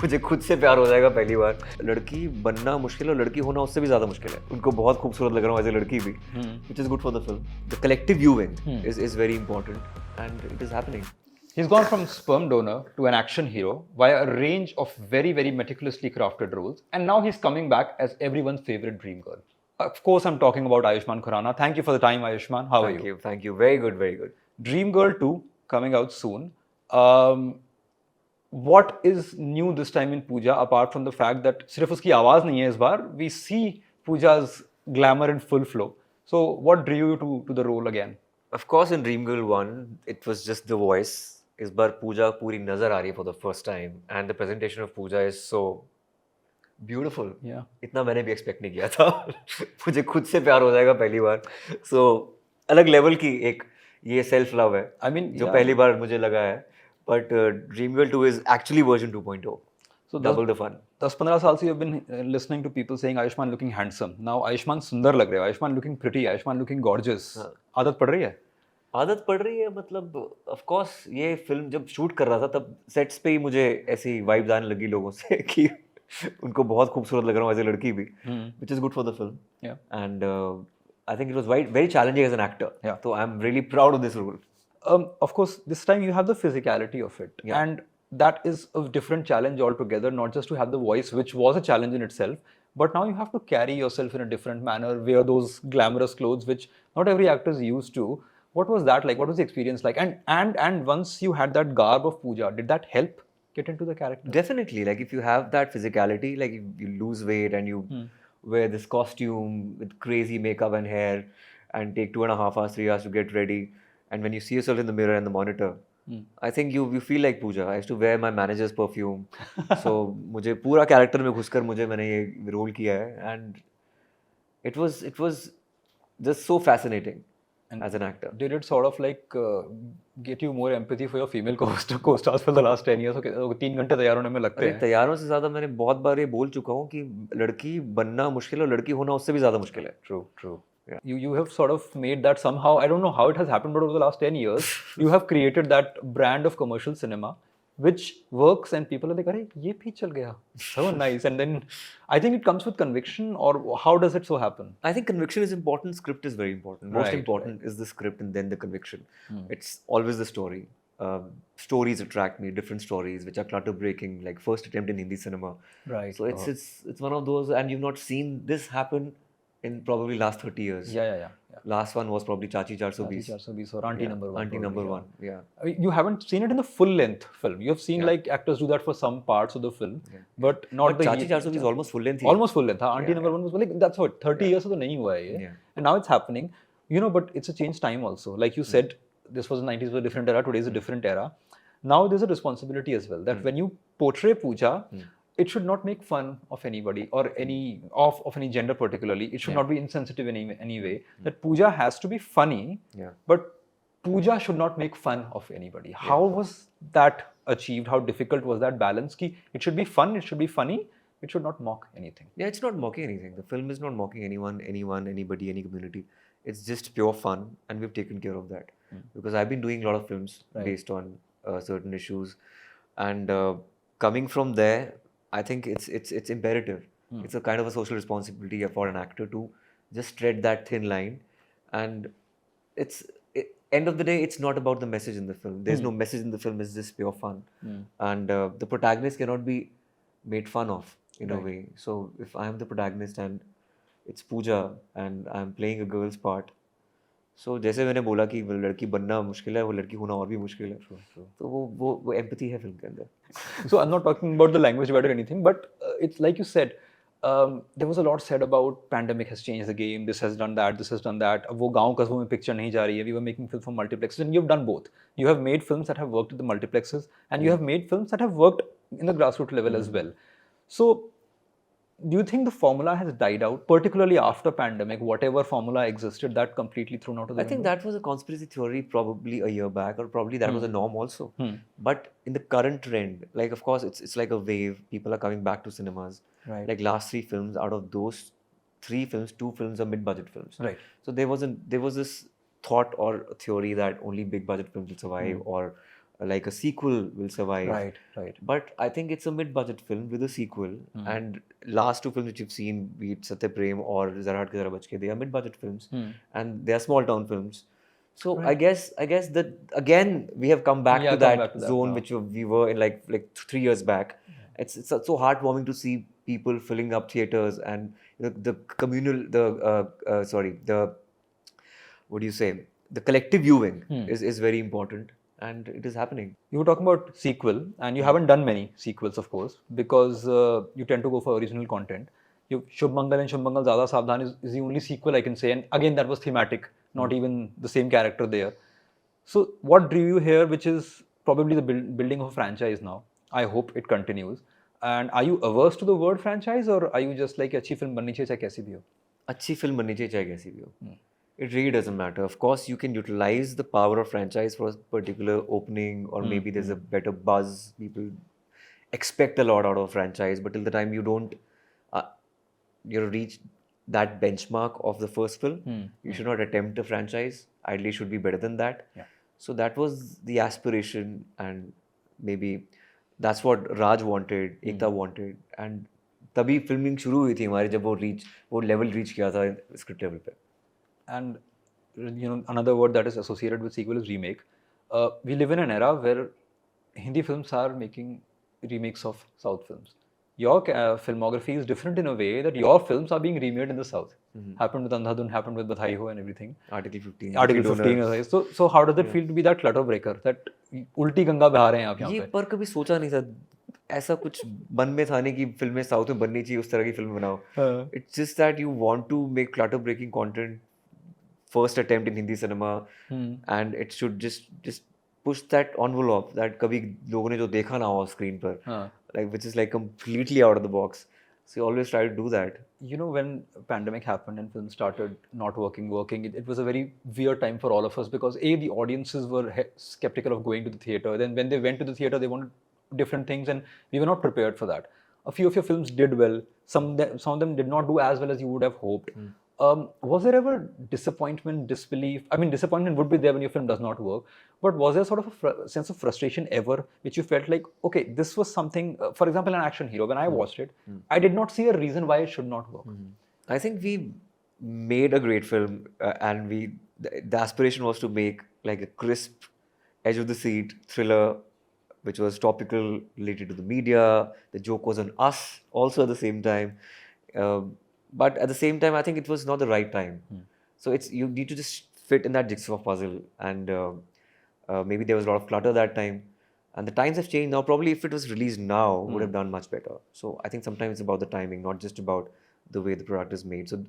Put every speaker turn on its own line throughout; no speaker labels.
मुझे खुद से प्यार हो जाएगा पहली बार. लड़की बनना मुश्किल है और लड़की होना उससे भी ज़्यादा मुश्किल है. उनको बहुत खूबसूरत लग रहा हूँ एज ए लड़की भी, which is good for the film. The collective viewing is very important and it is happening.
He's gone from sperm donor to an action hero via a range of very, very meticulously crafted roles, and now he's coming back as everyone's favorite dream girl. Of course, I'm talking about Ayushmann Khurrana. Thank you for the time, Ayushmann. How are you?
Thank you. Very good, very good.
Dream Girl 2 coming out soon. What is new this time in Pooja apart from the fact that सिर्फ उसकी आवाज नहीं है इस बार, we see Pooja's glamour in full flow. So what drew you to the role again?
Of course, in Dream Girl 1, it was just the voice. इस बार पूजा पूरी नजर आ रही है for the first time, and the presentation of Pooja is so beautiful.
Yeah.
इतना मैंने भी expect नहीं किया था. मुझे खुद से प्यार हो जाएगा पहली बार. So अलग level की एक ये self love है.
I mean,
जो पहली बार मुझे लगा है. But Dream Girl 2 is actually version 2.0.
So
double the fun.
10-15 साल से you've been listening to people saying Ayushmann looking handsome. Now Ayushmann सुंदर लग रहे हो. Ayushmann looking pretty. Ayushmann looking gorgeous. आदत पड़ रही है?
आदत पड़ रही है मतलब ऑफ कोर्स ये फिल्म जब शूट कर रहा था तब सेट्स पे ही मुझे ऐसी वाइब्स आने लगी लोगों से कि उनको बहुत खूबसूरत लग रहा हूँ एज ए लड़की भी, which is good for the film.
Yeah.
And I think it was very challenging as an actor.
Yeah.
So I'm really proud of this role.
Of course, this time you have the physicality of it.
Yeah.
And that is a different challenge altogether, not just to have the voice, which was a challenge in itself, but now you have to carry yourself in a different manner, wear those glamorous clothes, which not every actor is used to. What was that like? What was the experience like? And once you had that garb of Pooja, did that help get into the character?
Definitely. Like if you have that physicality, like if you lose weight and you wear this costume with crazy makeup and hair and take 2.5 hours, 3 hours to get ready, and when you see yourself in the mirror and the monitor, I think you feel like Pooja. I used to wear my manager's perfume. So मुझे पूरा character में घुसकर मैंने ये role किया है, and it was just so fascinating as an actor.
Did it sort of like get you more empathy for your female co-stars for the last 10 years? Okay, 3 घंटे तैयार होने में लगते हैं.
तैयारों से ज़्यादा मैंने बहुत बार ये बोल चुका हूँ कि लड़की बनना मुश्किल है और लड़की होना उससे भी ज़्यादा मुश्किल है.
True. Yeah. You have sort of made that somehow, I don't know how it has happened, but over the last 10 years, you have created that brand of commercial cinema, which works and people are like, "Arey, ye bhi chal gaya." So nice. And then I think it comes with conviction, or how does it so happen?
I think conviction is important, script is very important. Most important is the script and then the conviction. It's always the story. Stories attract me, different stories which are clutter breaking, like first attempt in Hindi cinema.
Right.
So it's one of those, and you've not seen this happen in probably last 30 years.
Yeah.
Last one was probably Chachi 420.
Chachi 420 or Auntie Number 1.
Auntie Number 1, yeah.
I mean, you haven't seen it in the full-length film. You have seen like actors do that for some parts of the film, but not the...
Chachi 420 is almost full-length.
Almost full-length. Auntie Number 1 was like, that's what, 30 years ago nahi hua hai ye. And now it's happening. You know, but it's a changed time also. Like you said, this was the 90s, was a different era. Today is a different era. Now there's a responsibility as well, that when you portray Pooja, it should not make fun of anybody or of any gender particularly. It should not be insensitive in any way. That Pooja has to be funny, but Pooja should not make fun of anybody. How was that achieved? How difficult was that balance? Ki it should be fun, it should be funny, it should not mock anything.
Yeah, it's not mocking anything. The film is not mocking anyone, anybody, any community. It's just pure fun, and we've taken care of that. Because I've been doing a lot of films based on certain issues, and coming from there, I think it's imperative. It's a kind of a social responsibility for an actor to just tread that thin line, and end of the day, it's not about the message in the film. There's no message in the film. It's just pure fun, and the protagonist cannot be made fun of in a way. So if I'm the protagonist and it's Pooja and I'm playing a girl's part, so जैसे मैंने बोला कि लड़की बनना मुश्किल है, वो लड़की होना और भी मुश्किल है. तो वो empathy है फिल्म के अंदर.
So I'm not talking about the language barrier or anything, but it's like you said, there was a lot said about pandemic has changed the game, this has done that, this has done that. अब वो गाँव कस्बों में picture नहीं जा रही है. We were making films for multiplexes, and you've done both. You have made films that have worked at the multiplexes, and you have made films that have worked in the grassroots level as well. So do you think the formula has died out, particularly after pandemic? Whatever formula existed, that completely thrown out of the window?
I think that was a conspiracy theory probably a year back, or probably that was a norm also. But in the current trend, like of course it's like a wave. People are coming back to cinemas.
Right.
Like last 3 films, out of those 3 films, 2 films are mid-budget films.
Right.
So there was this thought or a theory that only big budget films will survive, or like a sequel will survive.
Right.
But I think it's a mid-budget film with a sequel. And last two films which you've seen, be it Satya Prem or Zara Hatke Zara Bachke, they are mid-budget films, and they are small-town films. So I guess that again we have come back to that zone
now.
which we were in like 3 years back. It's so heartwarming to see people filling up theaters, and the communal the what do you say, the collective viewing is very important, and it is happening.
You were talking about sequel, and you haven't done many sequels, of course, because you tend to go for original content. Shubh Mangal and Shubh Mangal Zyada Savdhan is the only sequel I can say, and again that was thematic, not even the same character there. So what drew you here, which is probably the building of a franchise now? I hope it continues. And are you averse to the word franchise, or are you just like अच्छी film बननी चाहिए चाहे कैसी भी हो?
अच्छी film बननी चाहिए चाहे कैसी भी हो. It really doesn't matter. Of course, you can utilize the power of franchise for a particular opening, or maybe there's a better buzz. People expect a lot out of a franchise, but till the time you don't, reach that benchmark of the first film, you should not attempt a franchise. Ideally, it should be better than that.
Yeah.
So that was the aspiration, and maybe that's what Raj wanted, Ekta wanted, and तभी filming शुरू हुई थी हमारी, जब वो level reach किया था script level पे.
And another word that is associated with sequel is remake. We live in an era where Hindi films are making remakes of South films. Your filmography is different in a way that your films are being remade in the South. Happened with Andhadhun, happened with Badhai Ho and everything.
Article 15.
Article 15. So how does it feel to be that clutter breaker? That उल्टी गंगा बहा रहे हैं आप यहाँ पे?
ये पर कभी सोचा नहीं था, ऐसा कुछ मन में था नहीं कि फिल्में साउथ में बननी चाहिए, उस तरह की फिल्म बनाओ. It's just that you want to make clutter breaking content, first attempt in Hindi cinema, and it should just push that envelope that कभी लोगों ने जो देखा ना हो screen पर, like which is like completely out of the box. So you always try to do that.
When pandemic happened and films started not working, it was a very weird time for all of us, because the audiences were skeptical of going to the theater. Then when they went to the theater, they wanted different things, and we were not prepared for that. A few of your films did well. Some of them did not do as well as you would have hoped. Was there ever disappointment, disbelief? I mean, disappointment would be there when your film does not work, but was there sort of a sense of frustration ever, which you felt like, okay, this was something, for example, an action hero, when I watched it, I did not see a reason why it should not work.
I think we made a great film, and the aspiration was to make like a crisp, edge of the seat thriller, which was topical, related to the media. The joke was on us also at the same time. But at the same time, I think it was not the right time. So you need to just fit in that jigsaw puzzle, and maybe there was a lot of clutter that time. And the times have changed now. Probably if it was released now, would have done much better. So I think sometimes it's about the timing, not just about the way the product is made. So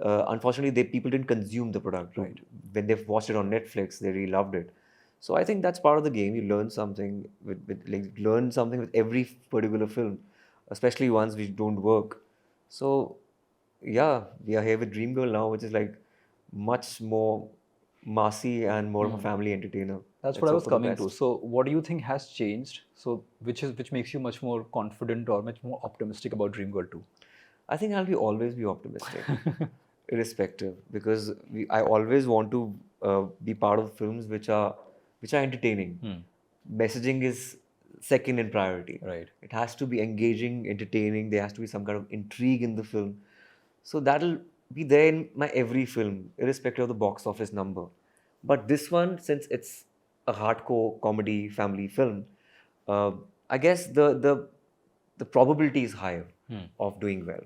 unfortunately, people didn't consume the product.
Right.
When they've watched it on Netflix, they really loved it. So I think that's part of the game. You learn something with every particular film, especially ones which don't work. So yeah, we are here with Dream Girl now, which is like much more massy and more of a family entertainer.
That's what I was coming to. So what do you think has changed? So which makes you much more confident or much more optimistic about Dream Girl 2?
I think I'll always be optimistic, irrespective, because I always want to be part of films which are entertaining. Messaging is second in priority.
Right.
It has to be engaging, entertaining. There has to be some kind of intrigue in the film. So that'll be there in my every film, irrespective of the box office number. But this one, since it's a hardcore comedy family film, I guess the probability is higher of doing well.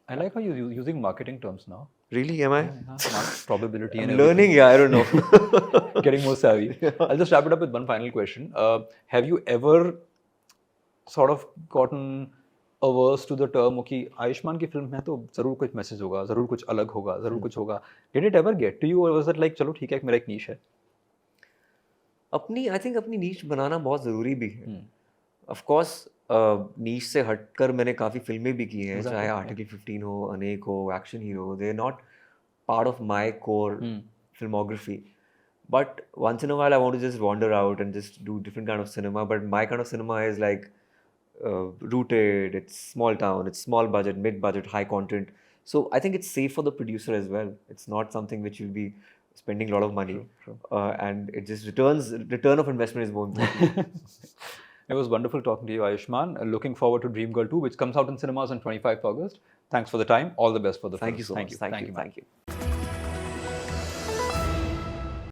I like how you're using marketing terms now.
Really, am I?
Yeah. Probability and
learning, yeah, I don't know.
Getting more savvy. I'll just wrap it up with one final question. Have you ever sort of gotten averse to the term, okay, Ayushmann की film में तो जरूर कुछ message होगा, जरूर कुछ अलग होगा, जरूर कुछ होगा? Did it ever get to you, or was it like, चलो ठीक है, मेरा एक नीश है?
I think अपनी नीश बनाना बहुत ज़रूरी भी है. Of course, नीश से हटकर मैंने काफ़ी फिल्में भी की हैं, चाहे आर्टिकल 15 हो, अनेक हो, action hero. They're not part of my core filmography. But once in a while, I want to just wander out and just do different kind of cinema. But my kind of cinema is like rooted, it's small town, it's small budget, mid budget, high content. So I think it's safe for the producer as well. It's not something which will be spending a lot of money,
True.
and it just return of investment is more important.
It was wonderful talking to you, Ayushmann. Looking forward to Dream Girl 2, which comes out in cinemas on 25th August. Thanks for the time. All the best for the film.
Thank you so much. Thank you.